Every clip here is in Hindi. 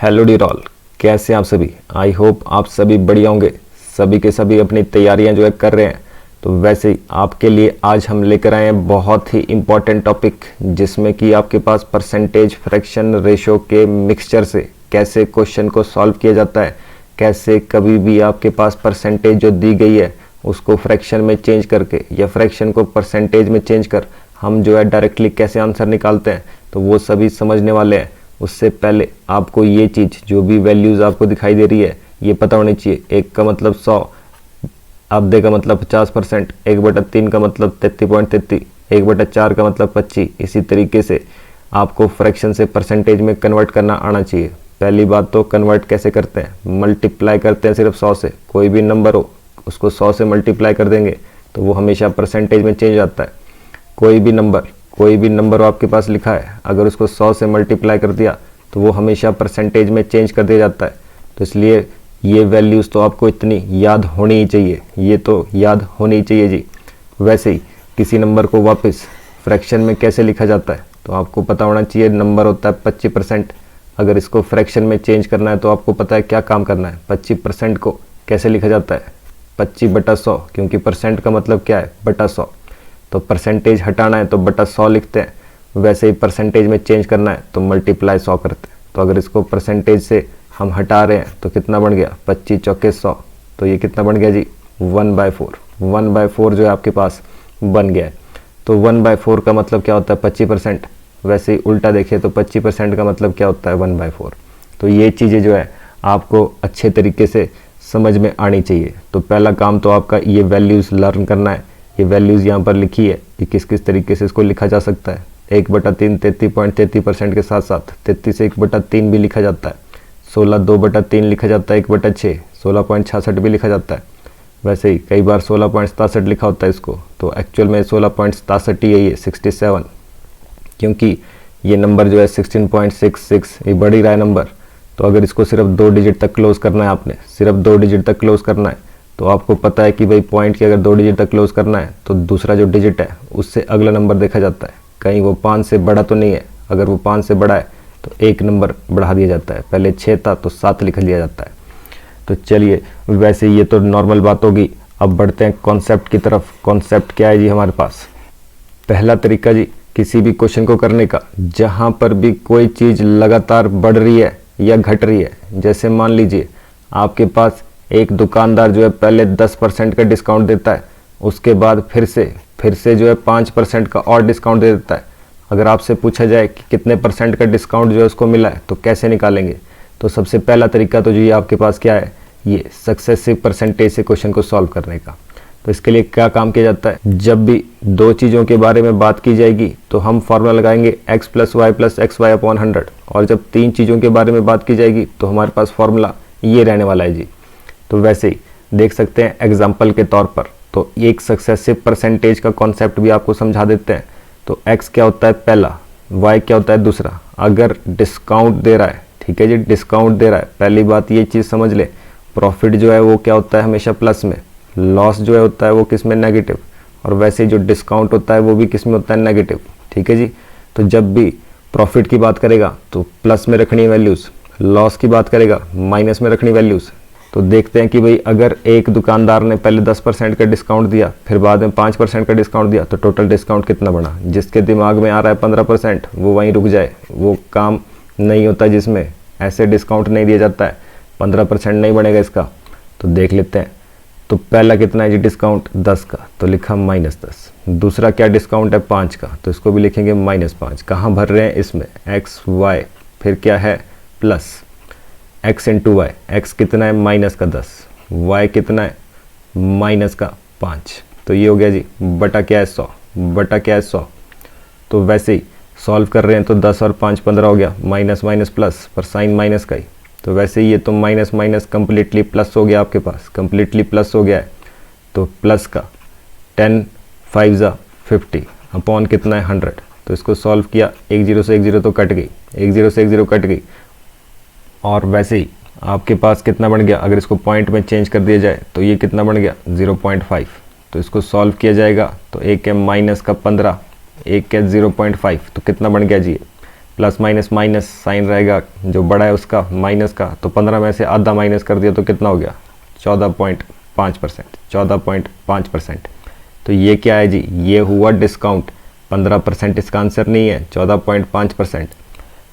हेलो डियर ऑल, कैसे हैं आप सभी। आई होप आप सभी बढ़िया होंगे। सभी के सभी अपनी तैयारियां जो है कर रहे हैं। तो वैसे ही आपके लिए आज हम लेकर आए हैं बहुत ही इम्पॉर्टेंट टॉपिक, जिसमें कि आपके पास परसेंटेज फ्रैक्शन रेशो के मिक्सचर से कैसे क्वेश्चन को सॉल्व किया जाता है, कैसे कभी भी आपके पास परसेंटेज जो दी गई है उसको फ्रैक्शन में चेंज करके या फ्रैक्शन को परसेंटेज में चेंज कर हम जो है डायरेक्टली कैसे आंसर निकालते हैं, तो वो सभी समझने वाले हैं। उससे पहले आपको ये चीज़ जो भी वैल्यूज़ आपको दिखाई दे रही है ये पता होनी चाहिए। 1 का मतलब 100, आधे का मतलब 50%, 1/3 का मतलब 33.33, 1/4 का मतलब 25। इसी तरीके से आपको फ्रैक्शन से परसेंटेज में कन्वर्ट करना आना चाहिए। पहली बात तो कन्वर्ट कैसे करते हैं, मल्टीप्लाई करते हैं सिर्फ 100 से। कोई भी नंबर हो उसको 100 से मल्टीप्लाई कर देंगे तो वो हमेशा परसेंटेज में चेंज आता है। कोई भी नंबर आपके पास लिखा है, अगर उसको 100 से मल्टीप्लाई कर दिया तो वो हमेशा परसेंटेज में चेंज कर दिया जाता है। तो इसलिए ये वैल्यूज़ तो आपको इतनी याद होनी ही चाहिए, ये तो याद होनी ही चाहिए जी। वैसे ही किसी नंबर को वापस फ्रैक्शन में कैसे लिखा जाता है तो आपको पता होना चाहिए। नंबर होता है 25%, अगर इसको फ्रैक्शन में चेंज करना है तो आपको पता है क्या काम करना है। 25% को कैसे लिखा जाता है, 25/100, क्योंकि परसेंट का मतलब क्या है, बटा 100। तो परसेंटेज हटाना है तो बटा 100 लिखते हैं। वैसे ही परसेंटेज में चेंज करना है तो मल्टीप्लाई 100 करते हैं। तो अगर इसको परसेंटेज से हम हटा रहे हैं तो कितना बन गया, 25 चौके 100। तो ये कितना बन गया जी, 1/4। 1/4 जो है आपके पास बन गया है। तो 1/4 का मतलब क्या होता है, 25%। वैसे ही उल्टा देखिए तो 25% का मतलब क्या होता है, 1/4। तो ये चीज़ें जो है आपको अच्छे तरीके से समझ में आनी चाहिए। तो पहला काम तो आपका ये वैल्यूज़ लर्न करना है। ये वैल्यूज़ यहाँ पर लिखी है कि किस किस तरीके से इसको लिखा जा सकता है। 1/3 33.33% के साथ साथ 33 1/3 भी लिखा जाता है। 16 2/3 लिखा जाता है, 1/6 16.66 भी लिखा जाता है। वैसे ही कई बार 16.67 लिखा होता है इसको, तो एक्चुअल में 16.67 ही है ये, 67, क्योंकि ये नंबर जो है 16.66 ये बढ़ ही रहा है नंबर। तो अगर इसको सिर्फ 2 डिजिट तक क्लोज करना है, आपने सिर्फ 2 डिजिट तक क्लोज करना है, तो आपको पता है कि भाई पॉइंट की अगर 2 डिजिट तक क्लोज करना है तो दूसरा जो डिजिट है उससे अगला नंबर देखा जाता है। कहीं वो 5 से बड़ा तो नहीं है, अगर वो 5 से बड़ा है तो एक नंबर बढ़ा दिया जाता है। पहले 6 था तो 7 लिख दिया जाता है। तो चलिए, वैसे ये तो नॉर्मल बात होगी। अब बढ़ते हैं कॉन्सेप्ट की तरफ। कॉन्सेप्ट क्या है जी हमारे पास। पहला तरीका जी किसी भी क्वेश्चन को करने का, जहाँ पर भी कोई चीज़ लगातार बढ़ रही है या घट रही है। जैसे मान लीजिए आपके पास एक दुकानदार जो है पहले 10% का डिस्काउंट देता है, उसके बाद फिर से जो है 5% का और डिस्काउंट दे देता है। अगर आपसे पूछा जाए कि कितने परसेंट का डिस्काउंट जो है उसको मिला है तो कैसे निकालेंगे, तो सबसे पहला तरीका तो जी आपके पास क्या है, ये सक्सेसिव परसेंटेज से क्वेश्चन को सॉल्व करने का। तो इसके लिए क्या काम किया जाता है, जब भी दो चीज़ों के बारे में बात की जाएगी तो हम फॉर्मूला लगाएंगे x + y + xy/100, और जब 3 चीज़ों के बारे में बात की जाएगी तो हमारे पास फॉर्मूला ये रहने वाला है जी। तो वैसे ही देख सकते हैं एग्जाम्पल के तौर पर, तो एक सक्सेसिव परसेंटेज का कॉन्सेप्ट भी आपको समझा देते हैं। तो x क्या होता है पहला, y क्या होता है दूसरा। अगर डिस्काउंट दे रहा है, ठीक है जी, डिस्काउंट दे रहा है, पहली बात ये चीज़ समझ ले, प्रॉफिट जो है वो क्या होता है हमेशा प्लस में, लॉस जो है होता है वो किस में, नेगेटिव। और वैसे ही जो डिस्काउंट होता है वो भी किस में होता है, नेगेटिव, ठीक है जी। तो जब भी प्रॉफिट की बात करेगा तो प्लस में रखनी वैल्यूज़, लॉस की बात करेगा माइनस में रखनी वैल्यूज़। तो देखते हैं कि भाई अगर एक दुकानदार ने पहले 10% का डिस्काउंट दिया, फिर बाद में 5% का डिस्काउंट दिया, तो टोटल डिस्काउंट कितना बना। जिसके दिमाग में आ रहा है 15%, वो वहीं रुक जाए, वो काम नहीं होता जिसमें ऐसे डिस्काउंट नहीं दिया जाता है। 15% नहीं बनेगा इसका। तो देख लेते हैं। तो पहला कितना है जी डिस्काउंट, 10 का, तो लिखा -10। दूसरा क्या डिस्काउंट है, 5 का, तो इसको भी लिखेंगे -5। कहाँ भर रहे हैं, इसमें x y, फिर क्या है प्लस x × y। x कितना है, -10, y कितना है, -5। तो ये हो गया जी, बटा क्या है 100, बटा क्या है 100। तो वैसे ही सॉल्व कर रहे हैं तो 10 और 5 15 हो गया, माइनस माइनस प्लस, पर साइन माइनस का ही। तो वैसे ही ये तो माइनस माइनस कंप्लीटली प्लस हो गया, आपके पास कंप्लीटली प्लस हो गया है। तो प्लस का 10 5 ज़ा 50 अपॉन कितना है 100। तो इसको सॉल्व किया, 1 0 से 1 0 तो कट गई, 1 0 से 1 0 कट गई। और वैसे ही आपके पास कितना बन गया, अगर इसको पॉइंट में चेंज कर दिया जाए तो ये कितना बन गया 0.5। तो इसको सॉल्व किया जाएगा तो एक है -15, एक है 0.5, तो कितना बन गया जी, प्लस माइनस माइनस साइन रहेगा, जो बड़ा है उसका माइनस का, तो 15 में से आधा माइनस कर दिया तो कितना हो गया 14.5%, 14.5%। तो ये क्या है जी, ये हुआ डिस्काउंट। 15% इसका आंसर नहीं है, 14.5%।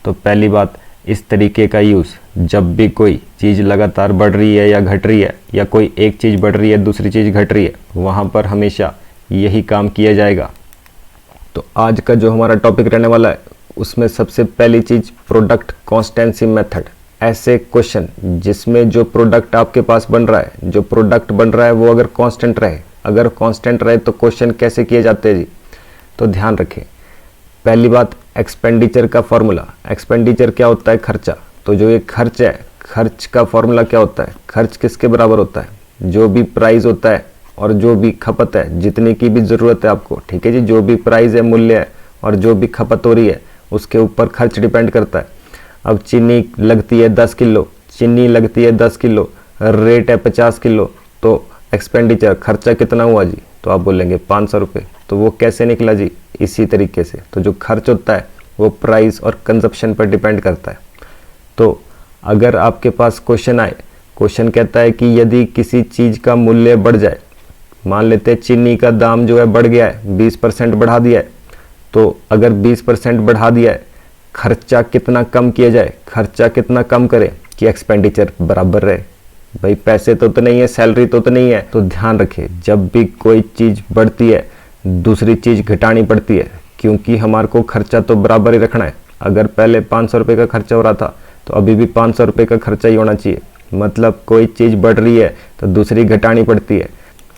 तो पहली बात, इस तरीके का यूज़ जब भी कोई चीज़ लगातार बढ़ रही है या घट रही है, या कोई एक चीज़ बढ़ रही है दूसरी चीज़ घट रही है, वहाँ पर हमेशा यही काम किया जाएगा। तो आज का जो हमारा टॉपिक रहने वाला है उसमें सबसे पहली चीज़ प्रोडक्ट कॉन्स्टेंसी मेथड। ऐसे क्वेश्चन जिसमें जो प्रोडक्ट आपके पास बन रहा है, जो प्रोडक्ट बन रहा है वो अगर कांस्टेंट रहे, अगर कांस्टेंट रहे तो क्वेश्चन कैसे किए जाते हैं जी। तो ध्यान रखें, पहली बात एक्सपेंडिचर का फॉर्मूला। एक्सपेंडिचर क्या होता है, खर्चा। तो जो ये खर्च है, खर्च का फॉर्मूला क्या होता है, खर्च किसके बराबर होता है, जो भी प्राइस होता है और जो भी खपत है, जितने की भी ज़रूरत है आपको, ठीक है जी, जो भी प्राइस है, मूल्य है, और जो भी खपत हो रही है उसके ऊपर खर्च डिपेंड करता है। अब चीनी लगती है 10 किलो, चीनी लगती है 10 किलो, रेट है 50 किलो, तो एक्सपेंडिचर खर्चा कितना हुआ जी, तो आप बोलेंगे 500 रुपये। तो वो कैसे निकला जी, इसी तरीके से। तो जो खर्च होता है वो प्राइस और कंजप्शन पर डिपेंड करता है। तो अगर आपके पास क्वेश्चन आए, क्वेश्चन कहता है कि यदि किसी चीज़ का मूल्य बढ़ जाए, मान लेते हैं चीनी का दाम जो है बढ़ गया है, 20% बढ़ा दिया है, तो अगर 20% बढ़ा दिया है, खर्चा कितना कम किया जाए, खर्चा कितना कम करें कि एक्सपेंडिचर बराबर रहे। भाई पैसे तो नहीं है, सैलरी तो नहीं है। तो ध्यान रखिए, जब भी कोई चीज़ बढ़ती है दूसरी चीज़ घटानी पड़ती है, क्योंकि हमारे को खर्चा तो बराबर ही रखना है। अगर पहले 500 रुपये का खर्चा हो रहा था तो अभी भी 500 रुपये का खर्चा ही होना चाहिए। मतलब कोई चीज़ बढ़ रही है तो दूसरी घटानी पड़ती है।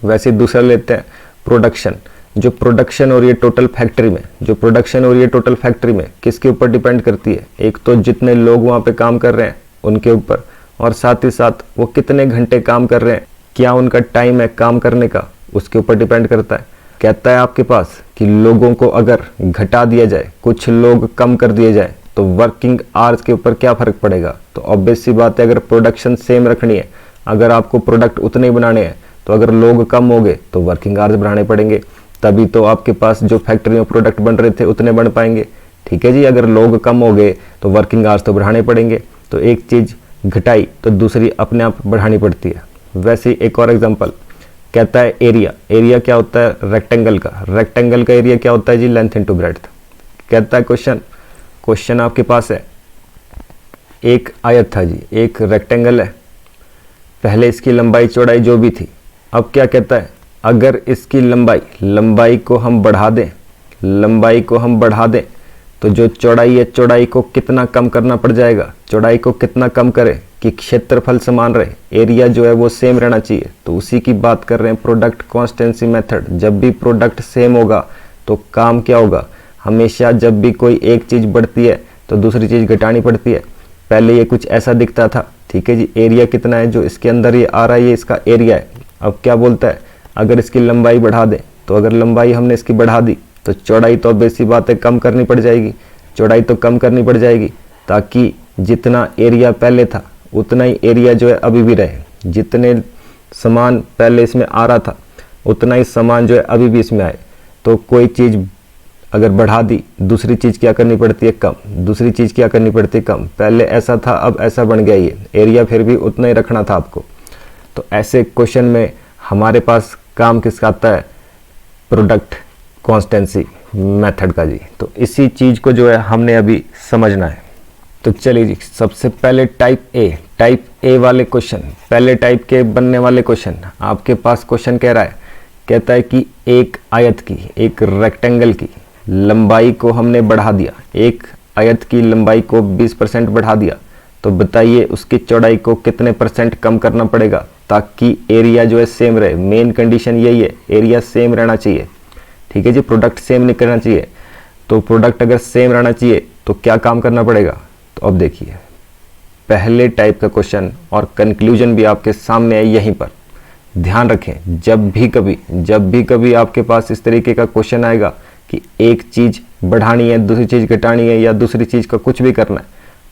वैसे दूसरा लेते हैं प्रोडक्शन। जो प्रोडक्शन हो रही है टोटल फैक्ट्री में, जो प्रोडक्शन हो रही है टोटल फैक्ट्री में किसके ऊपर डिपेंड करती है, एक तो जितने लोग वहाँ पे काम कर रहे हैं उनके ऊपर, और साथ ही साथ वो कितने घंटे काम कर रहे हैं, क्या उनका टाइम है काम करने का, उसके ऊपर डिपेंड करता है। कहता है आपके पास कि लोगों को अगर घटा दिया जाए, कुछ लोग कम कर दिए जाए, तो वर्किंग आवर्स के ऊपर क्या फ़र्क पड़ेगा। तो ऑब्वियस सी बात है, अगर प्रोडक्शन सेम रखनी है, अगर आपको प्रोडक्ट उतने ही बनाने हैं, तो अगर लोग कम हो गए तो वर्किंग आवर्स बढ़ाने पड़ेंगे, तभी तो आपके पास जो फैक्ट्री में प्रोडक्ट बन रहे थे उतने बन पाएंगे। ठीक है जी, अगर लोग कम हो गए तो वर्किंग आवर्स तो बढ़ाने पड़ेंगे। तो एक चीज़ घटाई तो दूसरी अपने आप बढ़ानी पड़ती है। वैसे ही एक और एग्जांपल कहता है एरिया। एरिया क्या होता है, रेक्टेंगल का। रेक्टेंगल का एरिया क्या होता है जी, लेंथ इनटू ब्रेड्थ। कहता है क्वेश्चन आपके पास है, एक आयत था जी, एक रेक्टेंगल है, पहले इसकी लंबाई चौड़ाई जो भी थी, अब क्या कहता है, अगर इसकी लंबाई को हम बढ़ा दें, लंबाई को हम बढ़ा दें तो जो चौड़ाई है, चौड़ाई को कितना कम करना पड़ जाएगा, चौड़ाई को कितना कम करें कि क्षेत्रफल समान रहे, एरिया जो है वो सेम रहना चाहिए। तो उसी की बात कर रहे हैं प्रोडक्ट कॉन्स्टेंसी मेथड। जब भी प्रोडक्ट सेम होगा तो काम क्या होगा, हमेशा जब भी कोई एक चीज़ बढ़ती है तो दूसरी चीज़ घटानी पड़ती है। पहले ये कुछ ऐसा दिखता था, ठीक है जी, एरिया कितना है, जो इसके अंदर ये आ रहा है ये इसका एरिया है। अब क्या बोलता है, अगर इसकी लंबाई बढ़ा दें, तो अगर लंबाई हमने इसकी बढ़ा दी तो चौड़ाई तो बेसिक बात है कम करनी पड़ जाएगी, चौड़ाई तो कम करनी पड़ जाएगी, ताकि जितना एरिया पहले था उतना ही एरिया जो है अभी भी रहे। जितने सामान पहले इसमें आ रहा था उतना ही सामान जो है अभी भी इसमें आए। तो कोई चीज़ अगर बढ़ा दी, दूसरी चीज़ क्या करनी पड़ती है, कम, दूसरी चीज़ क्या करनी पड़ती है, कम। पहले ऐसा था, अब ऐसा बन गया, ये एरिया फिर भी उतना ही रखना था आपको। तो ऐसे क्वेश्चन में हमारे पास काम किसका आता है, प्रोडक्ट कॉन्स्टेंसी मेथड का जी। तो इसी चीज़ को जो है हमने अभी समझना है। तो चलिए जी, सबसे पहले टाइप ए वाले क्वेश्चन, पहले टाइप के बनने वाले क्वेश्चन आपके पास क्वेश्चन कह रहा है, कहता है कि एक आयत की, एक रेक्टेंगल की लंबाई को हमने बढ़ा दिया, एक आयत की लंबाई को 20% बढ़ा दिया, तो बताइए उसकी चौड़ाई को कितने % कम करना पड़ेगा ताकि एरिया जो है सेम रहे। मेन कंडीशन यही है, एरिया सेम रहना चाहिए। ठीक है जी, प्रोडक्ट सेम नहीं करना चाहिए। तो प्रोडक्ट अगर सेम रहना चाहिए तो क्या काम करना पड़ेगा, तो अब देखिए पहले टाइप का क्वेश्चन और कंक्लूजन भी आपके सामने है यहीं पर। ध्यान रखें, जब भी कभी आपके पास इस तरीके का क्वेश्चन आएगा कि एक चीज़ बढ़ानी है, दूसरी चीज़ घटानी है, या दूसरी चीज़ का कुछ भी करना है,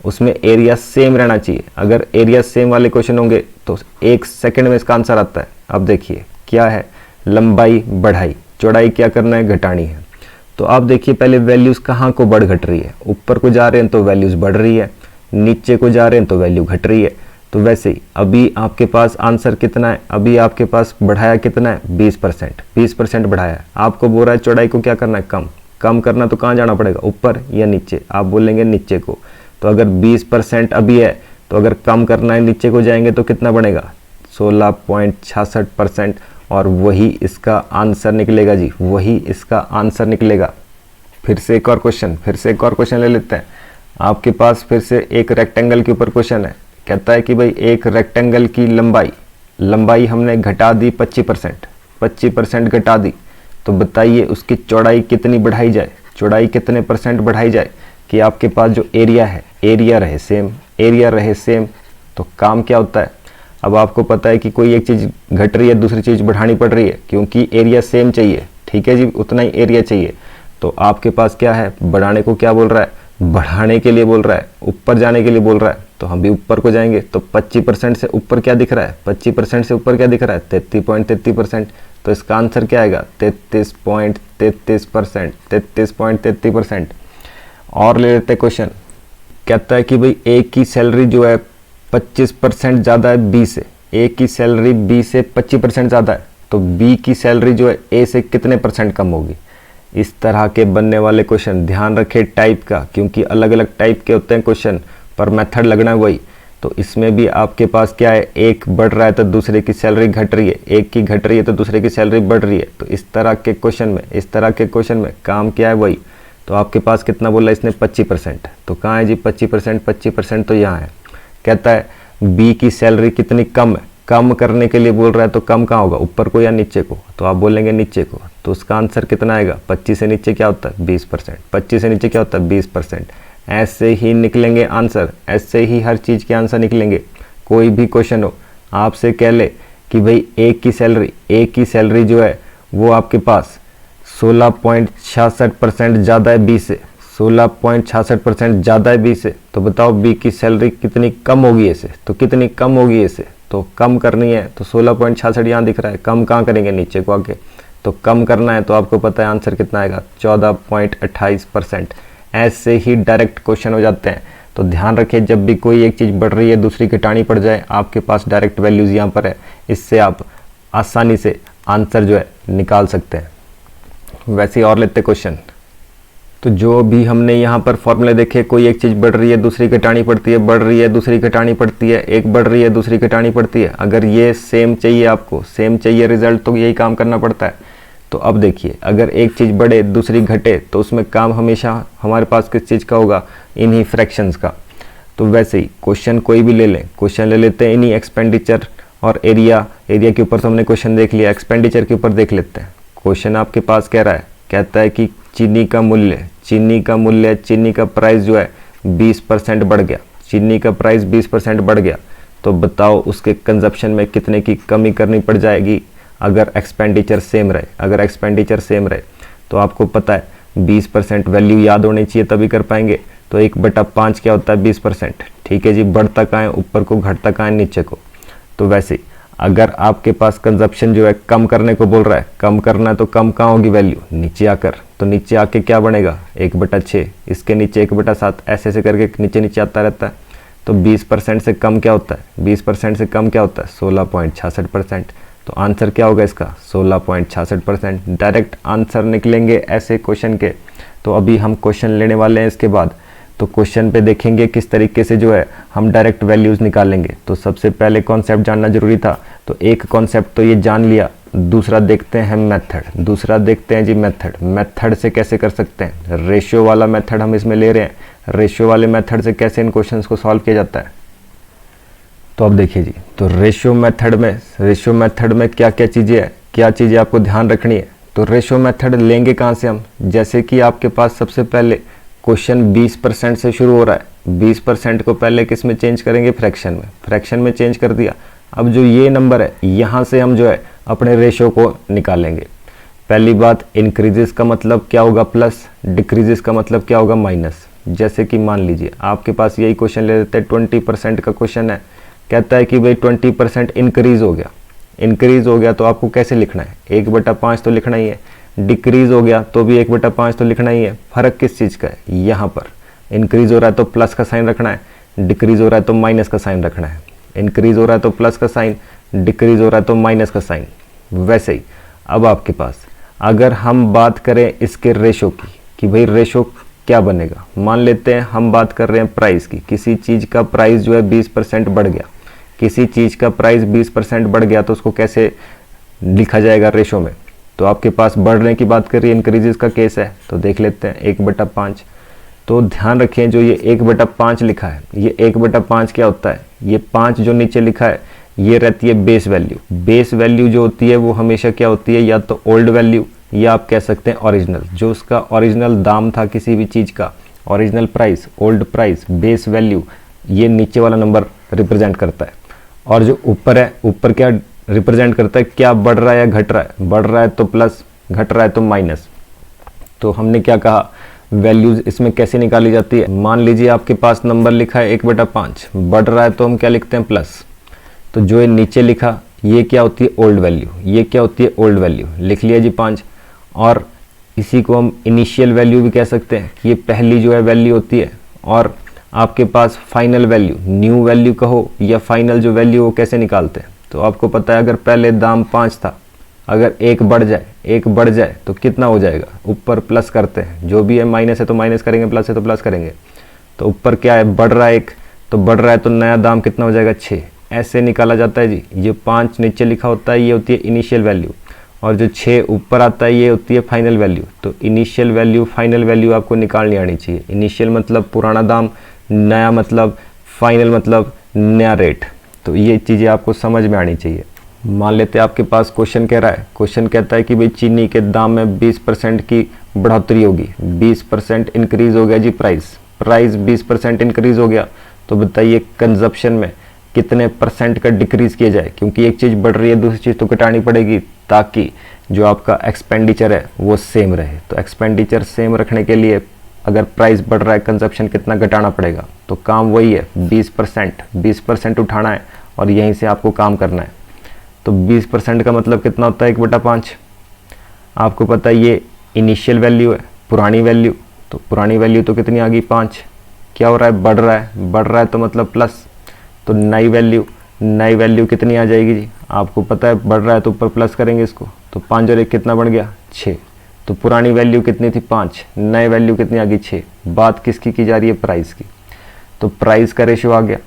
उसमें एरिया सेम रहना चाहिए। अगर एरिया सेम वाले क्वेश्चन होंगे तो 1 सेकंड में इसका आंसर आता है। अब देखिए क्या है, लंबाई बढ़ाई, चौड़ाई क्या करना है, घटानी है। तो आप देखिए पहले वैल्यूज़ कहाँ को बढ़ घट रही है, ऊपर को जा रहे हैं तो वैल्यूज़ बढ़ रही है, नीचे को जा रहे हैं तो वैल्यू घट रही है। तो वैसे ही अभी आपके पास आंसर कितना है, अभी आपके पास बढ़ाया कितना है 20%, 20% बढ़ाया है। आपको बोल रहा है चौड़ाई को क्या करना है, कम करना, तो कहाँ जाना पड़ेगा, ऊपर या नीचे, आप बोलेंगे नीचे को। तो अगर 20% अभी है तो अगर कम करना है नीचे को जाएंगे तो कितना बनेगा 16.66%, और वही इसका आंसर निकलेगा जी, वही इसका आंसर निकलेगा। फिर से एक और क्वेश्चन ले लेते हैं। आपके पास फिर से एक रेक्टेंगल के ऊपर क्वेश्चन है, कहता है कि भाई एक रेक्टेंगल की लंबाई हमने घटा दी 25% घटा दी, तो बताइए उसकी चौड़ाई कितनी बढ़ाई जाए, चौड़ाई कितने % बढ़ाई जाए कि आपके पास जो एरिया है एरिया रहे सेम। तो काम क्या होता है, अब आपको पता है कि कोई एक चीज़ घट रही है दूसरी चीज़ बढ़ानी पड़ रही है, क्योंकि एरिया सेम चाहिए, ठीक है जी, उतना ही एरिया चाहिए। तो आपके पास क्या है, बढ़ाने को क्या बोल रहा है, बढ़ाने के लिए बोल रहा है, ऊपर जाने के लिए बोल रहा है। तो हम भी ऊपर को जाएंगे, तो 25% से ऊपर क्या दिख रहा है, 25% से ऊपर क्या दिख रहा है 33.33%। तो इसका आंसर क्या आएगा 33.33%, 33.33%। और ले लेते क्वेश्चन, कहता है कि भाई ए की सैलरी जो है 25% ज़्यादा है बी से, ए की सैलरी बी से 25% ज़्यादा है, तो बी की सैलरी जो है ए से कितने % कम होगी। इस तरह के बनने वाले क्वेश्चन, ध्यान रखें टाइप का, क्योंकि अलग अलग टाइप के होते हैं क्वेश्चन, पर मेथड लगना है वही। तो इसमें भी आपके पास क्या है, एक बढ़ रहा है तो दूसरे की सैलरी घट रही है, एक की घट रही है तो दूसरे की सैलरी बढ़ रही है। तो इस तरह के क्वेश्चन में काम क्या है वही। तो आपके पास कितना बोला इसने 25%, तो कहाँ है जी 25% तो यहाँ है। कहता है बी की सैलरी कितनी कम है, कम करने के लिए बोल रहा है, तो कम कहाँ होगा, ऊपर को या नीचे को, तो आप बोलेंगे नीचे को। तो उसका आंसर कितना आएगा, 25 से नीचे क्या होता है 20%, 25 से नीचे क्या होता है 20%। ऐसे ही निकलेंगे आंसर, ऐसे ही हर चीज़ के आंसर निकलेंगे। कोई भी क्वेश्चन हो, आपसे कह ले कि भाई ए की सैलरी जो है वो आपके पास 16.66% ज़्यादा है बी से, 16.66% ज़्यादा है बी से, तो बताओ बी की सैलरी कितनी कम होगी ए से, तो कितनी कम होगी ए से, तो कम करनी है तो 16.66 यहाँ दिख रहा है, कम कहाँ करेंगे नीचे को आके, तो कम करना है तो आपको पता है आंसर कितना आएगा 14.28%। ऐसे ही डायरेक्ट क्वेश्चन हो जाते हैं। तो ध्यान रखिए जब भी कोई एक चीज़ बढ़ रही है दूसरी घटानी पड़ जाए, आपके पास डायरेक्ट वैल्यूज़ यहाँ पर है, इससे आप आसानी से आंसर जो है निकाल सकते हैं। वैसे ही और लेते क्वेश्चन, तो जो भी हमने यहाँ पर फॉर्मूले देखे, कोई एक चीज़ बढ़ रही है दूसरी घटानी पड़ती है, बढ़ रही है दूसरी घटानी पड़ती है, एक बढ़ रही है दूसरी घटानी पड़ती है। अगर ये सेम चाहिए, आपको सेम चाहिए रिजल्ट, तो यही काम करना पड़ता है। तो अब देखिए अगर एक चीज़ बढ़े दूसरी घटे, तो उसमें काम हमेशा हमारे पास किस चीज़ का होगा, इन्हीं फ्रैक्शंस का। तो वैसे ही क्वेश्चन कोई भी ले लें, क्वेश्चन ले लेते हैं इन्हीं एक्सपेंडिचर और एरिया के ऊपर तो हमने क्वेश्चन देख लिया, एक्सपेंडिचर के ऊपर देख लेते हैं। क्वेश्चन आपके पास कह रहा है, कहता है कि चीनी का प्राइस जो है 20% बढ़ गया, चीनी का प्राइस 20% बढ़ गया, तो बताओ उसके कंजप्शन में कितने की कमी करनी पड़ जाएगी अगर एक्सपेंडिचर सेम रहे। तो आपको पता है 20% वैल्यू याद होनी चाहिए तभी कर पाएंगे। तो 1/5 क्या होता है 20%, ठीक है जी, बढ़ता कहाँ है ऊपर को, घटता कहाँ है नीचे को। तो वैसे अगर आपके पास कंजप्शन जो है कम करने को बोल रहा है, कम करना है तो कम कहाँ होगी वैल्यू, नीचे आकर। तो नीचे आके क्या बनेगा 1/6, इसके नीचे 1/7, ऐसे करके नीचे आता रहता है। तो 20% से कम क्या होता है, 20% से कम क्या होता है 16.66%। तो आंसर क्या होगा इसका 16.66%। डायरेक्ट आंसर निकलेंगे ऐसे क्वेश्चन के। तो अभी हम क्वेश्चन लेने वाले हैं इसके बाद। तो क्वेश्चन पे देखेंगे किस तरीके से जो है हम डायरेक्ट वैल्यूज़ निकालेंगे। तो सबसे पहले कॉन्सेप्ट जानना जरूरी था, तो एक कॉन्सेप्ट तो ये जान लिया, दूसरा देखते हैं मेथड से कैसे कर सकते हैं। रेशियो वाला मेथड हम इसमें ले रहे हैं, रेशियो वाले मेथड से कैसे इन क्वेश्चंस को सॉल्व किया जाता है। तो अब देखिए जी, तो रेशियो मेथड में क्या चीज़ें आपको ध्यान रखनी है। तो रेशियो मेथड लेंगे कहाँ से हम, जैसे कि आपके पास सबसे पहले क्वेश्चन 20% से शुरू हो रहा है, 20% को पहले किस में चेंज करेंगे, फ्रैक्शन में चेंज कर दिया। अब जो ये नंबर है यहाँ से हम जो है अपने रेशियो को निकालेंगे। पहली बात, इंक्रीजेस का मतलब क्या होगा प्लस, डिक्रीजेस का मतलब क्या होगा माइनस। जैसे कि मान लीजिए आपके पास यही क्वेश्चन ले लेते हैं, 20% का क्वेश्चन है, कहता है कि भाई 20% इंक्रीज हो गया तो आपको कैसे लिखना है, 1/5 तो लिखना ही है। डिक्रीज हो गया तो भी 1/5 तो लिखना ही है। फर्क किस चीज़ का है, यहाँ पर इंक्रीज हो रहा है तो प्लस का साइन रखना है, डिक्रीज हो रहा है तो माइनस का साइन रखना है। इंक्रीज हो रहा है तो प्लस का साइन, डिक्रीज हो रहा है तो माइनस का साइन। वैसे ही अब आपके पास अगर हम बात करें इसके रेशो की कि भाई रेशो क्या बनेगा, मान लेते हैं हम बात कर रहे हैं प्राइस की, किसी चीज़ का प्राइस जो है 20% बढ़ गया, किसी चीज़ का प्राइस 20% बढ़ गया तो उसको कैसे लिखा जाएगा रेशो में। तो आपके पास बढ़ने की बात करिए, इंक्रीजेस का केस है तो देख लेते हैं 1/5। तो ध्यान रखें जो ये 1/5 लिखा है, ये 1/5 क्या होता है, ये 5 जो नीचे लिखा है ये रहती है बेस वैल्यू। बेस वैल्यू जो होती है वो हमेशा क्या होती है, या तो ओल्ड वैल्यू या आप कह सकते हैं ओरिजिनल, जो उसका ओरिजिनल दाम था किसी भी चीज़ का, original price, old price, base value, ये नीचे वाला नंबर रिप्रेजेंट करता है। और जो ऊपर है, ऊपर क्या रिप्रेजेंट करता है, क्या बढ़ रहा है या घट रहा है, बढ़ रहा है तो प्लस, घट रहा है तो माइनस। तो हमने क्या कहा, वैल्यूज इसमें कैसे निकाली जाती है। मान लीजिए आपके पास नंबर लिखा है 1/5, बढ़ रहा है तो हम क्या लिखते हैं प्लस, तो जो ये नीचे लिखा ये क्या होती है ओल्ड वैल्यू, ये क्या होती है ओल्ड वैल्यू, लिख लिया जी 5। और इसी को हम इनिशियल वैल्यू भी कह सकते हैं कि ये पहली जो है वैल्यू होती है। और आपके पास फाइनल वैल्यू, न्यू वैल्यू कहो या फाइनल जो वैल्यू वो कैसे निकालते हैं, तो आपको पता है अगर पहले दाम 5 था, अगर एक बढ़ जाए तो कितना हो जाएगा, ऊपर प्लस करते हैं, जो भी है माइनस है तो माइनस करेंगे, प्लस है तो प्लस करेंगे। तो ऊपर क्या है, बढ़ रहा है एक, तो बढ़ रहा है तो नया दाम कितना हो जाएगा 6, ऐसे निकाला जाता है जी। ये 5 नीचे लिखा होता है ये होती है इनिशियल वैल्यू, और जो 6 ऊपर आता है ये होती है फाइनल वैल्यू। तो इनिशियल वैल्यू फाइनल वैल्यू आपको निकालनी आनी चाहिए। इनिशियल मतलब पुराना दाम, नया मतलब, फाइनल मतलब नया रेट। तो ये चीज़ें आपको समझ में आनी चाहिए। मान लेते हैं आपके पास क्वेश्चन कह रहा है, क्वेश्चन कहता है कि भाई चीनी के दाम में 20% की बढ़ोतरी होगी, 20% इंक्रीज हो गया जी प्राइस 20% इंक्रीज हो गया, तो बताइए कंजप्शन में कितने परसेंट का डिक्रीज किया जाए, क्योंकि एक चीज़ बढ़ रही है दूसरी चीज़ तो घटानी पड़ेगी ताकि जो आपका एक्सपेंडिचर है वो सेम रहे। तो एक्सपेंडिचर सेम रखने के लिए अगर प्राइस बढ़ रहा है कंजप्शन कितना घटाना पड़ेगा, तो काम वही है 20% उठाना है और यहीं से आपको काम करना है। तो 20% का मतलब कितना होता है 1/5। आपको पता है ये इनिशियल वैल्यू है, पुरानी वैल्यू, तो पुरानी वैल्यू तो कितनी आ गई 5। क्या हो रहा है, बढ़ रहा है तो मतलब प्लस, तो नई वैल्यू कितनी आ जाएगी जी, आपको पता है बढ़ रहा है तो ऊपर प्लस करेंगे इसको, तो 5 और 1 कितना बन गया 6। तो पुरानी वैल्यू कितनी थी 5, नई वैल्यू कितनी आ गई 6। बात किसकी की जा रही है, प्राइस की। तो प्राइस का रेशो आ गया,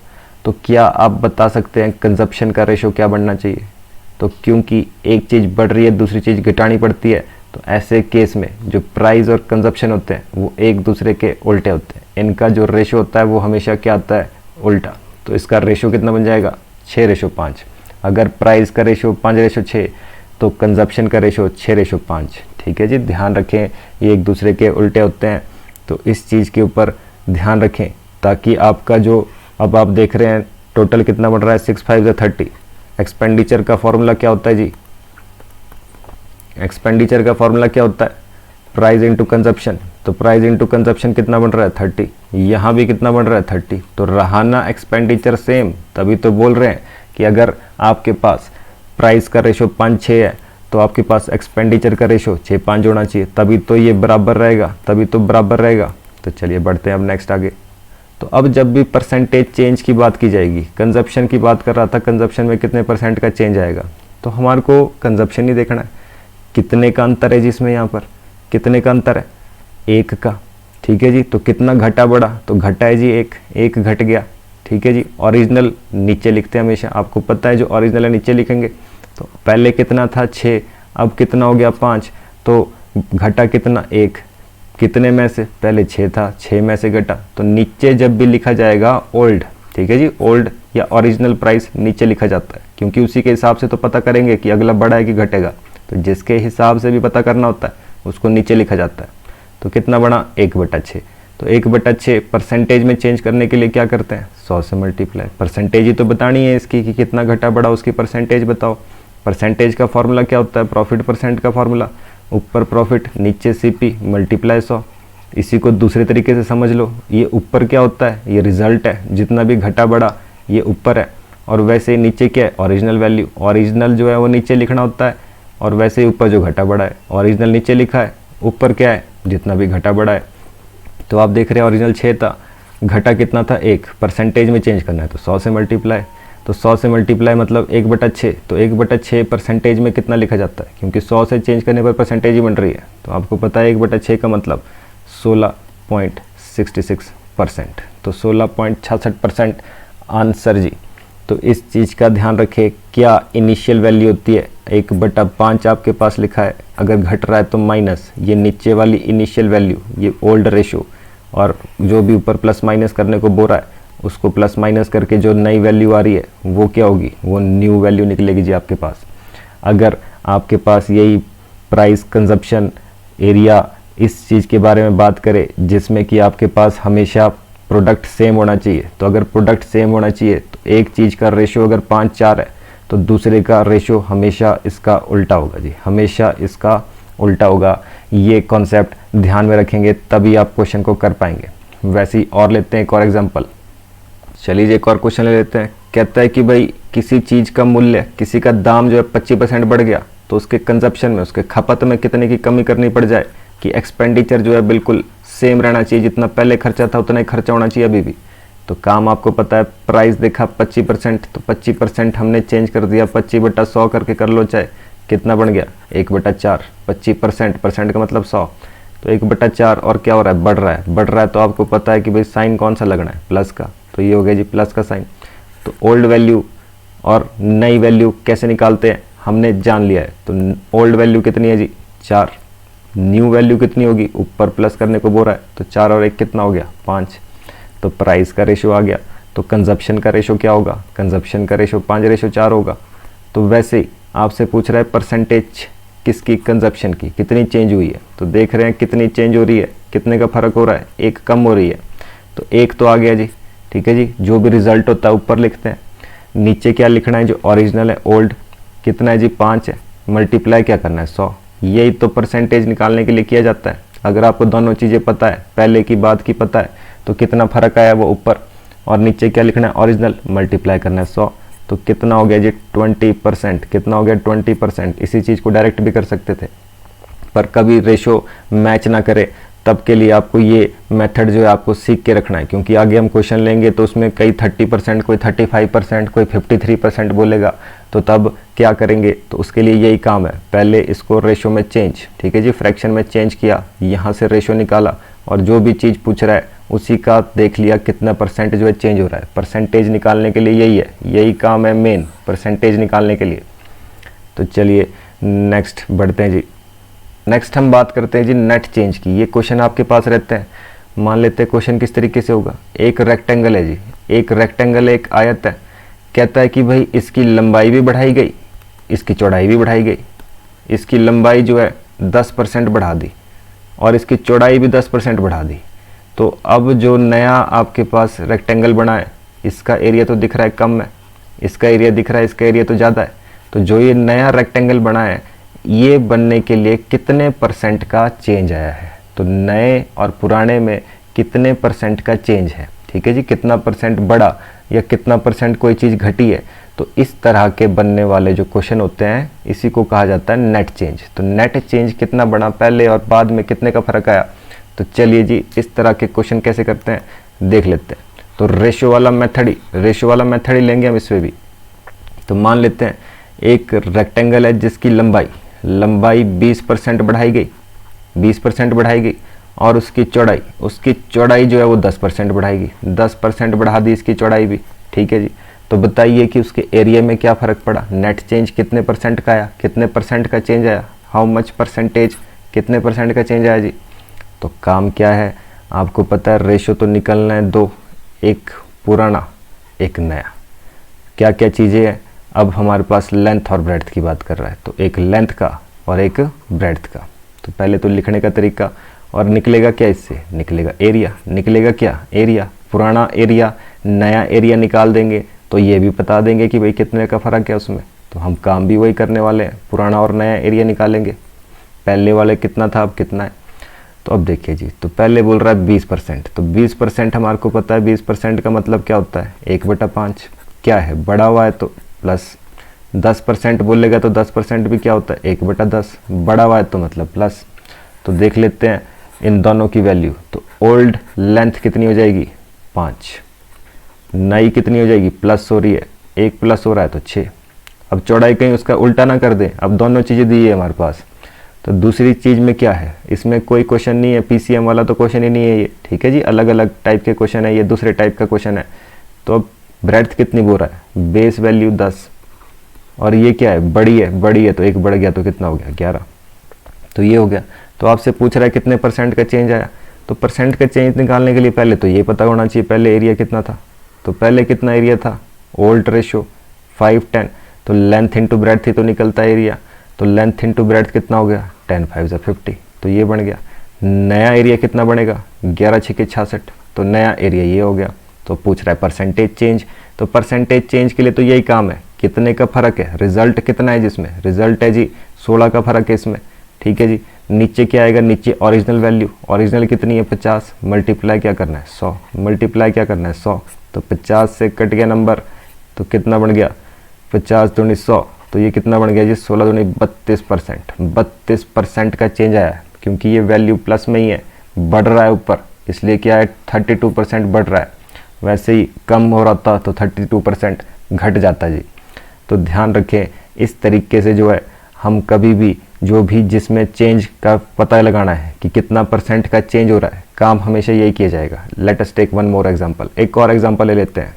तो क्या आप बता सकते हैं कंजप्शन का रेशो क्या बढ़ना चाहिए। तो क्योंकि एक चीज़ बढ़ रही है दूसरी चीज़ घटानी पड़ती है, तो ऐसे केस में जो प्राइस और कंजप्शन होते हैं वो एक दूसरे के उल्टे होते हैं। इनका जो रेशो होता है वो हमेशा क्या आता है, उल्टा। तो इसका रेशो कितना बन जाएगा 6:5। अगर प्राइस का रेशो 5:6 तो कंजप्शन का रेशो 6:5। ठीक है जी, ध्यान रखें ये एक दूसरे के उल्टे होते हैं, तो इस चीज़ के ऊपर ध्यान रखें ताकि आपका जो अब आप देख रहे हैं टोटल कितना बढ़ रहा है 6 5 30। एक्सपेंडिचर का फॉर्मूला क्या होता है जी, एक्सपेंडिचर का फॉर्मूला क्या होता है, प्राइस इंटू कंजप्शन। तो प्राइस इंटू कंजप्शन कितना बन रहा है 30, यहाँ भी कितना बन रहा है 30। तो रहा ना एक्सपेंडिचर सेम, तभी तो बोल रहे हैं कि अगर आपके पास प्राइस का रेशो 5-6 है तो आपके पास एक्सपेंडिचर का रेशो 6-5 होना चाहिए, तभी तो ये बराबर रहेगा। तो चलिए बढ़ते हैं अब नेक्स्ट आगे। तो अब जब भी परसेंटेज चेंज की बात की जाएगी, कंजप्शन की बात कर रहा था, कंजप्शन में कितने परसेंट का चेंज आएगा, तो हमारे को कंजप्शन ही देखना है, कितने का अंतर है जिसमें यहाँ पर कितने का अंतर है 1 का। ठीक है जी, तो कितना घटा बढ़ा, तो घटा है जी 1 घट गया। ठीक है जी, ओरिजिनल नीचे लिखते हैं हमेशा, आपको पता है जो ओरिजिनल है नीचे लिखेंगे। तो पहले कितना था 6, अब कितना हो गया 5, तो घटा कितना 1, कितने में से, पहले 6 था 6 में से घटा। तो नीचे जब भी लिखा जाएगा ओल्ड, ठीक है जी, ओल्ड या ओरिजिनल प्राइस नीचे लिखा जाता है, क्योंकि उसी के हिसाब से तो पता करेंगे कि अगला बढ़ा है कि घटेगा। तो जिसके हिसाब से भी पता करना होता है उसको नीचे लिखा जाता है। तो कितना बढ़ा 1/6। तो 1/6 परसेंटेज में चेंज करने के लिए क्या करते हैं 100 से मल्टीप्लाई, परसेंटेज ही तो बतानी है इसकी कि कितना घटा बढ़ा, उसकी परसेंटेज बताओ। परसेंटेज का फॉर्मूला क्या होता है, प्रॉफिट परसेंट का फॉर्मूला, ऊपर प्रॉफिट नीचे सीपी मल्टीप्लाई 100। इसी को दूसरे तरीके से समझ लो, ये ऊपर क्या होता है, ये रिजल्ट है, जितना भी घटा बढ़ा ये ऊपर है, और वैसे नीचे क्या है ओरिजिनल वैल्यू। ओरिजिनल जो है वो नीचे लिखना होता है, और वैसे ही ऊपर जो घटा बढ़ा है ओरिजिनल नीचे लिखा है, ऊपर क्या है जितना भी घटा बढ़ा है। तो आप देख रहे हैं ओरिजिनल 6 था, घटा कितना था 1, परसेंटेज में चेंज करना है तो 100 से मल्टीप्लाई, तो 100 से मल्टीप्लाई मतलब 1/6, तो 1/6 परसेंटेज में कितना लिखा जाता है, क्योंकि 100 से चेंज करने पर परसेंटेज ही बन रही है। तो आपको पता है 1/6 का मतलब 16.66%, तो 16.66% आंसर जी। तो इस चीज़ का ध्यान रखें, क्या इनिशियल वैल्यू होती है 1/5 आपके पास लिखा है, अगर घट रहा है तो माइनस, ये नीचे वाली इनिशियल वैल्यू ये ओल्ड रेशो, और जो भी ऊपर प्लस माइनस करने को बोल रहा है उसको प्लस माइनस करके जो नई वैल्यू आ रही है वो क्या होगी, वो न्यू वैल्यू निकलेगी जी आपके पास। अगर आपके पास यही प्राइस, कंजप्शन, एरिया, इस चीज़ के बारे में बात करें जिसमें कि आपके पास हमेशा प्रोडक्ट सेम होना चाहिए, तो अगर प्रोडक्ट सेम होना चाहिए तो एक चीज़ का रेशो अगर 5-4 है तो दूसरे का रेशो हमेशा इसका उल्टा होगा जी, हमेशा इसका उल्टा होगा। ये कॉन्सेप्ट ध्यान में रखेंगे तभी आप क्वेश्चन को कर पाएंगे। वैसे ही और लेते हैं एक और एग्जांपल, चलिए एक और क्वेश्चन ले लेते हैं। कहता है कि भाई किसी चीज़ का मूल्य, किसी का दाम जो है 25% बढ़ गया तो उसके कंजप्शन में, उसके खपत में कितने की कमी करनी पड़ जाए कि एक्सपेंडिचर जो है बिल्कुल सेम रहना चाहिए, जितना पहले खर्चा था उतना ही खर्चा होना चाहिए अभी भी। तो काम आपको पता है, प्राइस देखा 25%, तो 25% हमने चेंज कर दिया 25/100 करके कर लो, चाहे कितना बन गया 1/4, 25%, परसेंट का मतलब 100, तो 1/4 और क्या हो रहा है, बढ़ रहा है, बढ़ रहा है। तो आपको पता है कि भाई साइन कौन सा लगना है, प्लस का, तो ये हो गया जी प्लस का साइन। तो ओल्ड वैल्यू और नई वैल्यू कैसे निकालते हैं हमने जान लिया है। तो ओल्ड वैल्यू कितनी है जी 4, न्यू वैल्यू कितनी होगी, ऊपर प्लस करने को बोल रहा है तो 4 और 1 कितना हो गया 5, तो प्राइस का रेशो आ गया। तो कंजप्शन का रेशो क्या होगा, कंजप्शन का रेशो 5/4 होगा। तो वैसे ही आपसे पूछ रहा है परसेंटेज किसकी, कंजप्शन की, कितनी चेंज हुई है। तो देख रहे हैं कितनी चेंज हो रही है, कितने का फर्क हो रहा है, 1 कम हो रही है। तो 1 तो आ गया जी, ठीक है जी। जो भी रिजल्ट होता है ऊपर लिखते हैं, नीचे क्या लिखना है, जो ओरिजिनल है ओल्ड कितना है जी 5 है, मल्टीप्लाई क्या करना है 100। यही तो परसेंटेज निकालने के लिए किया जाता है। अगर आपको दोनों चीज़ें पता है, पहले की बात की पता है, तो कितना फर्क आया वो ऊपर, और नीचे क्या लिखना है ओरिजिनल, मल्टीप्लाई करना है 100। तो कितना हो गया जी 20%, कितना हो गया 20%। इसी चीज़ को डायरेक्ट भी कर सकते थे, पर कभी रेशो मैच ना करे तब के लिए आपको ये मेथड जो है आपको सीख के रखना है, क्योंकि आगे हम क्वेश्चन लेंगे तो उसमें कई 30%, कोई 35%, कोई 53% बोलेगा। तो तब क्या करेंगे, तो उसके लिए यही काम है, पहले इसको रेशो में चेंज, ठीक है जी, फ्रैक्शन में चेंज किया, यहाँ से रेशो निकाला, और जो भी चीज़ पूछ रहा है उसी का देख लिया कितना परसेंट जो है चेंज हो रहा है। परसेंटेज निकालने के लिए यही है, यही काम है मेन, परसेंटेज निकालने के लिए। तो चलिए नेक्स्ट बढ़ते हैं जी। नेक्स्ट हम बात करते हैं जी नेट चेंज की। ये क्वेश्चन आपके पास रहते हैं, मान लेते हैं क्वेश्चन किस तरीके से होगा। एक रेक्टेंगल है जी, एक रेक्टेंगल एक आयत है, कहता है कि भाई इसकी लंबाई भी बढ़ाई गई, इसकी चौड़ाई भी बढ़ाई गई। इसकी लंबाई जो है 10% बढ़ा दी और इसकी चौड़ाई भी 10% बढ़ा दी। तो अब जो नया आपके पास रेक्टेंगल बना है, इसका एरिया तो दिख रहा है कम है, इसका एरिया दिख रहा है, इसका एरिया तो ज़्यादा है। तो जो ये नया रेक्टेंगल बना है, ये बनने के लिए कितने परसेंट का चेंज आया है, तो नए और पुराने में कितने परसेंट का चेंज है, ठीक है जी, कितना परसेंट बढ़ा या कितना परसेंट कोई चीज़ घटी है। तो इस तरह के बनने वाले जो क्वेश्चन होते हैं इसी को कहा जाता है नेट चेंज। तो नेट चेंज कितना बढ़ा पहले और बाद में, कितने का फर्क आया। तो चलिए जी इस तरह के क्वेश्चन कैसे करते हैं देख लेते हैं। तो रेशो वाला मेथड ही लेंगे हम इसमें भी। तो मान लेते हैं एक रेक्टेंगल है जिसकी लंबाई 20% बढ़ाई गई, 20% बढ़ाई गई, और उसकी चौड़ाई जो है वो 10% बढ़ाएगी, 10% बढ़ा दी इसकी चौड़ाई भी, ठीक है जी। तो बताइए कि उसके एरिया में क्या फ़र्क पड़ा, नेट चेंज कितने परसेंट का आया, कितने परसेंट का चेंज आया, हाउ मच परसेंटेज, कितने परसेंट का चेंज आया जी। तो काम क्या है आपको पता है, रेशो तो निकलना है दो, एक पुराना एक नया। क्या क्या चीज़ें हैं, अब हमारे पास लेंथ और ब्रेड्थ की बात कर रहा है, तो एक लेंथ का और एक ब्रेड्थ का। तो पहले तो लिखने का तरीका, और निकलेगा क्या इससे, निकलेगा एरिया, निकलेगा क्या एरिया, पुराना एरिया नया एरिया निकाल देंगे तो ये भी बता देंगे कि भाई कितने का फ़र्क है उसमें। तो हम काम भी वही करने वाले हैं, पुराना और नया एरिया निकालेंगे। पहले वाले कितना था अब कितना है, तो अब देखिए जी, तो पहले बोल रहा है 20%, तो 20% हमारे को पता है 20% का मतलब क्या होता है 1/5, क्या है बढ़ा हुआ है तो प्लस, 10% बोलेगा तो 10% भी क्या होता है 1/10, बड़ा हुआ है तो मतलब प्लस। तो देख लेते हैं इन दोनों की वैल्यू। तो ओल्ड लेंथ कितनी हो जाएगी 5, नई कितनी हो जाएगी प्लस हो रही है, 1 प्लस हो रहा है तो 6। अब चौड़ाई कहीं उसका उल्टा ना कर दें, अब दोनों चीज़ें दी है हमारे पास। तो दूसरी चीज़ में क्या है, इसमें कोई क्वेश्चन नहीं है, पीसीएम वाला तो क्वेश्चन ही नहीं है ये, ठीक है जी, अलग अलग टाइप के क्वेश्चन है, ये दूसरे टाइप का क्वेश्चन है। तो अब ब्रेड्थ कितनी बोल रहा है, बेस वैल्यू 10, और ये क्या है बड़ी है, बड़ी है तो 1 बढ़ गया तो कितना हो गया 11। तो ये हो गया। तो आपसे पूछ रहा है कितने परसेंट का चेंज आया। तो परसेंट का चेंज निकालने के लिए पहले तो ये पता होना चाहिए पहले एरिया कितना था। तो पहले कितना एरिया था, ओल्ड रेशो 5:10, तो लेंथ इंटू ब्रेड्थ ही तो निकलता है एरिया। तो लेंथ इंटू ब्रेड्थ कितना हो गया 10 5 50, तो ये बन गया। नया एरिया कितना बनेगा 11 6 66, तो नया एरिया ये हो गया। तो पूछ रहा है परसेंटेज चेंज। तो परसेंटेज चेंज के लिए तो यही काम है, कितने का फर्क है, रिजल्ट कितना है जिसमें, रिजल्ट है जी 16 का फर्क है इसमें, ठीक है जी। नीचे क्या आएगा, नीचे ओरिजिनल वैल्यू, ओरिजिनल कितनी है 50, मल्टीप्लाई क्या करना है 100, मल्टीप्लाई क्या करना है 100। तो 50 से कट गया नंबर, तो कितना बन गया 50 दूनी 100, तो ये कितना बन गया जी 16 दूनी 32%। 32% का चेंज आया है, क्योंकि ये वैल्यू प्लस में ही है, बढ़ रहा है ऊपर, इसलिए क्या है 32% बढ़ रहा है। वैसे ही कम हो रहा था तो 32% घट जाता जी। तो ध्यान रखें इस तरीके से जो है हम कभी भी जो भी जिसमें चेंज का पता लगाना है कि कितना परसेंट का चेंज हो रहा है, काम हमेशा यही किया जाएगा। Let us take one more example, एक और एग्जांपल ले लेते हैं।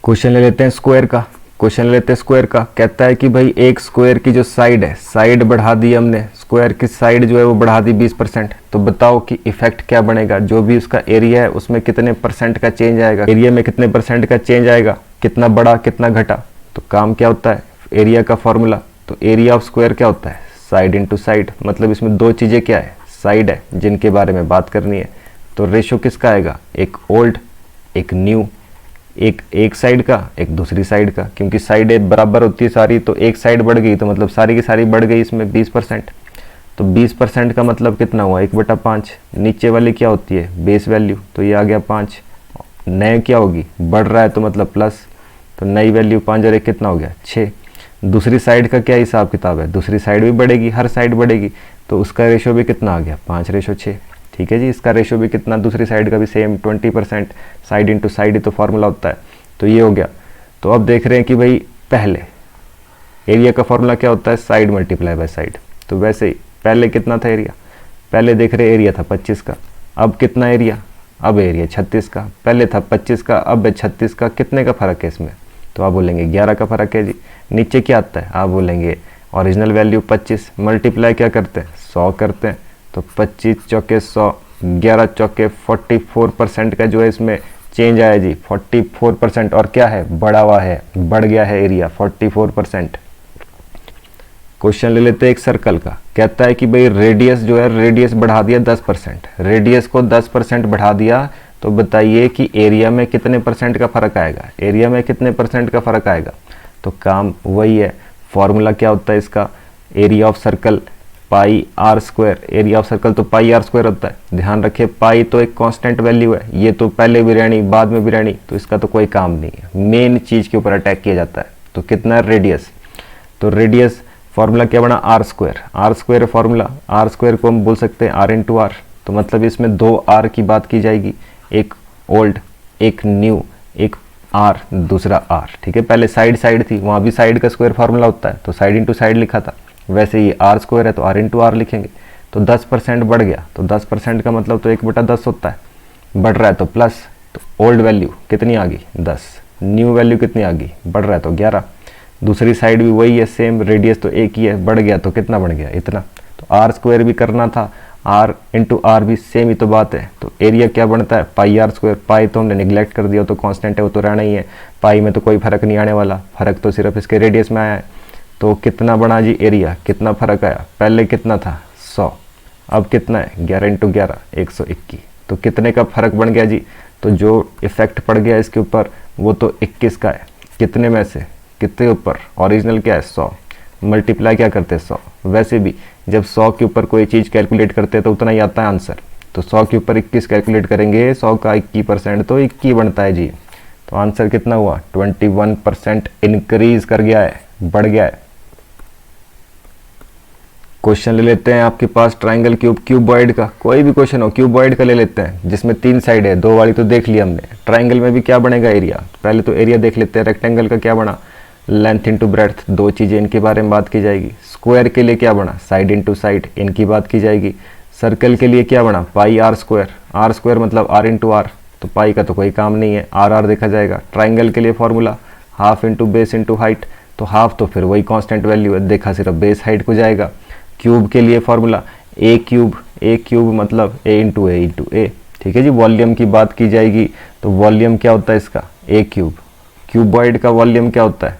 क्वेश्चन ले लेते हैं स्क्वायर का, क्वेश्चन ले लेते हैं स्क्वायर का। कहता है कि भाई एक स्क्वायर की जो साइड है, साइड बढ़ा दी हमने, स्क्वायर की साइड जो है वो बढ़ा दी 20%। तो बताओ कि इफेक्ट क्या बनेगा, जो भी उसका एरिया है उसमें कितने परसेंट का चेंज आएगा, एरिया में कितने परसेंट का चेंज आएगा, कितना बढ़ा कितना घटा। तो काम क्या होता है एरिया का फॉर्मूला, तो एरिया ऑफ स्क्वायर क्या होता है साइड इंटू साइड, मतलब इसमें दो चीज़ें क्या है साइड है जिनके बारे में बात करनी है। तो रेशो किसका आएगा, एक ओल्ड एक न्यू, एक साइड का एक दूसरी साइड का, क्योंकि साइड बराबर होती है सारी, तो एक साइड बढ़ गई तो मतलब सारी की सारी बढ़ गई इसमें 20%। तो 20% का मतलब कितना हुआ 1/5। नीचे वाली क्या होती है बेस वैल्यू, तो ये आ गया 5। नए क्या होगी बढ़ रहा है तो मतलब प्लस, तो नई वैल्यू 5 और 1 कितना हो गया 6। दूसरी साइड का क्या हिसाब किताब है, दूसरी साइड भी बढ़ेगी, हर साइड बढ़ेगी, तो उसका रेशो भी कितना आ गया 5:6, ठीक है जी। इसका रेशो भी कितना, दूसरी साइड का भी सेम 20%, साइड इंटू साइड ही तो फॉर्मूला होता है। तो ये हो गया। तो अब देख रहे हैं कि भाई पहले एरिया का फॉर्मूला क्या होता है साइड मल्टीप्लाई बाय साइड। तो वैसे ही पहले कितना था एरिया, पहले देख रहे एरिया था 25 का, अब कितना एरिया, अब एरिया 36 का, पहले था 25 का अब है 36 का, कितने का फ़र्क है इसमें, तो आप बोलेंगे 11 का फ़र्क है जी। नीचे क्या आता है, आप बोलेंगे ओरिजिनल वैल्यू 25, मल्टीप्लाई क्या करते हैं 100 करते हैं, तो 25 चौके 100, 11 चौके 44% का जो है इसमें चेंज आया जी 44%, और क्या है बढ़ा हुआ है, बढ़ गया है एरिया 44%। क्वेश्चन ले लेते हैं एक सर्कल का, कहता है कि भाई रेडियस जो है रेडियस बढ़ा दिया 10%, रेडियस को 10% बढ़ा दिया, तो बताइए कि एरिया में कितने परसेंट का फर्क आएगा, एरिया में कितने परसेंट का फर्क आएगा। तो काम वही है, फॉर्मूला क्या होता है इसका, area of circle pi r square, area of circle तो पाई आर स्क्वायर होता है। ध्यान रखिए पाई तो एक कांस्टेंट वैल्यू है, ये तो पहले भी रहनी बाद में भी रहनी, तो इसका तो कोई काम नहीं है, मेन चीज के ऊपर अटैक किया जाता है। तो कितना है रेडियस, तो रेडियस फॉर्मूला क्या बना r square, r square formula, r square को हम बोल सकते हैं आर इंटू आर, तो मतलब इसमें दो आर की बात की जाएगी, एक ओल्ड एक न्यू, एक आर दूसरा आर, ठीक है। पहले साइड साइड थी, वहाँ भी साइड का स्क्वायर फार्मूला होता है, तो साइड इंटू साइड लिखा था, वैसे ही आर स्क्वायर है तो आर इंटू आर लिखेंगे। तो 10% बढ़ गया, तो 10% का मतलब तो 1/10 होता है, बढ़ रहा है तो प्लस, तो ओल्ड वैल्यू कितनी आ गई 10, न्यू वैल्यू कितनी आ गई बढ़ रहा है तो 11। दूसरी साइड भी वही है सेम, रेडियस तो एक ही है, बढ़ गया तो कितना बढ़ गया इतना। तो आर स्क्वायर भी करना था, आर इंटू आर भी सेम ही तो बात है। तो एरिया क्या बनता है पाई आर स्क्वायर, पाई तो हमने निगलेक्ट कर दिया, तो कांस्टेंट है वो तो रहना ही है, पाई में तो कोई फर्क नहीं आने वाला, फर्क तो सिर्फ इसके रेडियस में आया है। तो कितना बना जी एरिया, कितना फर्क आया, पहले कितना था 100, अब कितना है 11 इंटू 11 121, तो कितने का फर्क बन गया जी। तो जो इफेक्ट पड़ गया इसके ऊपर वो तो 21 का है, कितने में से कितने ऊपर, ओरिजिनल क्या है 100, मल्टीप्लाई क्या करते हैं 100। वैसे भी जब 100 के ऊपर कोई चीज़ कैलकुलेट करते हैं तो उतना ही आता है आंसर, तो 100 के ऊपर 21 कैलकुलेट करेंगे, 100 का 21% तो 21 बनता है जी। तो तो आंसर कितना हुआ 21% इंक्रीज कर गया है, बढ़ गया है। क्वेश्चन ले लेते हैं आपके पास ट्राइंगल क्यूब क्यूबॉइड का, कोई भी क्वेश्चन हो क्यूबॉइड का ले लेते हैं जिसमें 3 साइड है, 2 वाली तो देख लिया हमने। ट्राइंगल में भी क्या बनेगा एरिया, पहले तो एरिया देख लेते हैं। रेक्टेंगल का क्या बना, लेंथ इंटू ब्रेड्थ, 2 चीज़ें इनके बारे में बात की जाएगी। स्क्वायर के लिए क्या बना, साइड इंटू साइड, इनकी बात की जाएगी। सर्कल के लिए क्या बना, पाई आर स्क्वायर मतलब आर इंटू आर, तो पाई का तो कोई काम नहीं है, आर आर देखा जाएगा। ट्राइंगल के लिए formula half into base into height, तो हाफ तो फिर वही कांस्टेंट वैल्यू है, देखा सिर्फ बेस हाइट को जाएगा। क्यूब के लिए फॉर्मूला ए क्यूब मतलब ए इंटू ए, ठीक है जी। वॉल्यूम की बात की जाएगी तो वॉल्यूम क्या होता है इसका, ए क्यूब। क्यूबॉइड का वॉल्यूम क्या होता है,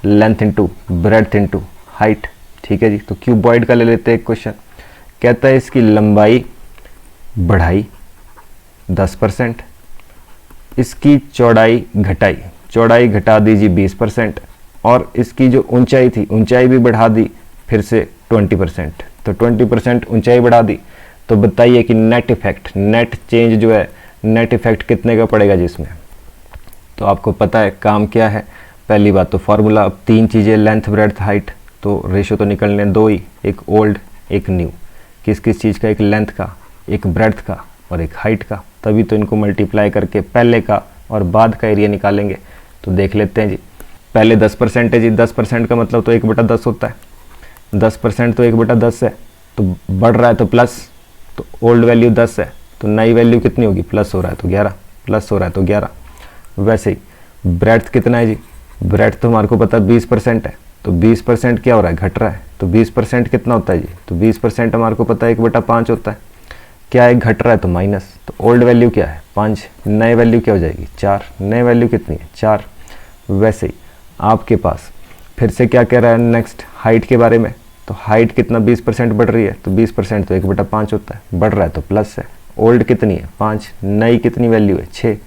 length into breadth into height, ठीक है जी। तो क्यूबॉइड का ले लेते हैं एक क्वेश्चन, कहता है इसकी लंबाई बढ़ाई 10%, इसकी चौड़ाई घटा दीजिए 20%, और इसकी जो ऊंचाई थी ऊंचाई भी बढ़ा दी फिर से 20%, तो 20% ऊंचाई बढ़ा दी। तो बताइए कि नेट चेंज जो है, नेट इफेक्ट कितने का पड़ेगा जिसमें। तो आपको पता है काम क्या है, पहली बात तो फार्मूला, अब 3 चीज़ें लेंथ ब्रेड्थ हाइट, तो रेशो तो निकलने 2 ही, एक ओल्ड एक न्यू। किस चीज़ का, एक लेंथ का, एक ब्रेड्थ का और एक हाइट का, तभी तो इनको मल्टीप्लाई करके पहले का और बाद का एरिया निकालेंगे। तो देख लेते हैं जी, पहले 10% है जी, 10% का मतलब तो 1/10 होता है, 10% तो 1/10 है, तो बढ़ रहा है तो प्लस, तो ओल्ड वैल्यू 10 है तो नई वैल्यू कितनी होगी, प्लस हो रहा है तो 11, प्लस हो रहा है तो 11। वैसे ही ब्रेड्थ कितना है जी, ब्रेड्थ तो हमारे को पता है 20% है, तो 20% क्या हो रहा है, घट रहा है, तो 20% कितना होता है जी, तो 20% हमारे को पता है 1/5 होता है। क्या है, घट रहा है तो माइनस, तो ओल्ड वैल्यू क्या है 5, नई वैल्यू क्या हो जाएगी 4, नई वैल्यू कितनी है 4। वैसे ही आपके पास फिर से क्या कह रहा है नेक्स्ट, हाइट के बारे में। तो हाइट कितना 20% बढ़ रही है, तो 20% तो 1/5 होता है, बढ़ रहा है तो प्लस है। ओल्ड कितनी है 5, नई कितनी वैल्यू है 6।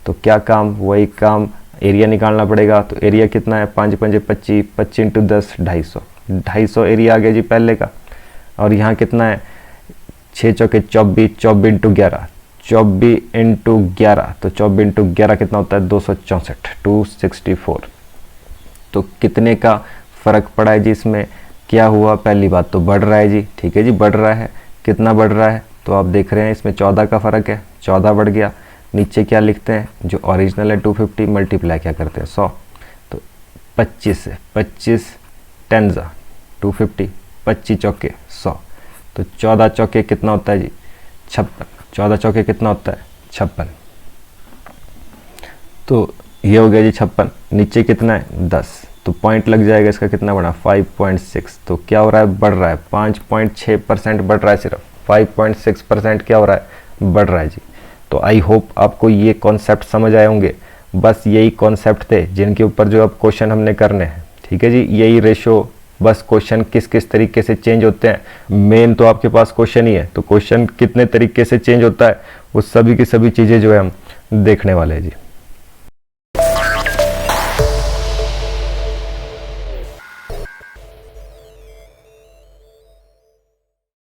तो क्या काम, वही काम, एरिया निकालना पड़ेगा। तो एरिया कितना है, 5 5 25, 25 इंटू 10 250 एरिया आ गया जी पहले का। और यहाँ कितना है, 6 चौके 24, 24 इंटू 11, 24 इंटू 11, तो 24 इंटू 11 कितना होता है 264, 264। तो कितने का फ़र्क पड़ा है जी इसमें, क्या हुआ, पहली बात तो बढ़ रहा है जी, ठीक है जी, बढ़ रहा है। कितना बढ़ रहा है, तो आप देख रहे हैं इसमें 14 का फ़र्क है, 14 बढ़ गया। नीचे क्या लिखते हैं, जो ओरिजिनल है 250 मल्टीप्लाई क्या करते हैं 100, तो 25 से 25 10 250, 25 चौके 100, तो 14 चौके कितना होता है जी 56, 14 चौके कितना होता है 56। तो ये हो गया जी 56, नीचे कितना है 10, तो पॉइंट लग जाएगा इसका, कितना बढ़ा 5.6। तो क्या हो रहा है, बढ़ रहा है, 5.6% बढ़ रहा है, सिर्फ 5.6% क्या हो रहा है, बढ़ रहा है जी। तो आई होप आपको ये कॉन्सेप्ट समझ आए होंगे। बस यही कॉन्सेप्ट थे जिनके ऊपर जो अब क्वेश्चन हमने करने हैं, ठीक है जी। यही रेशो, बस क्वेश्चन किस तरीके से चेंज होते हैं, मेन तो आपके पास क्वेश्चन ही है, तो क्वेश्चन कितने तरीके से चेंज होता है वो सभी की सभी चीज़ें जो है हम देखने वाले हैं जी।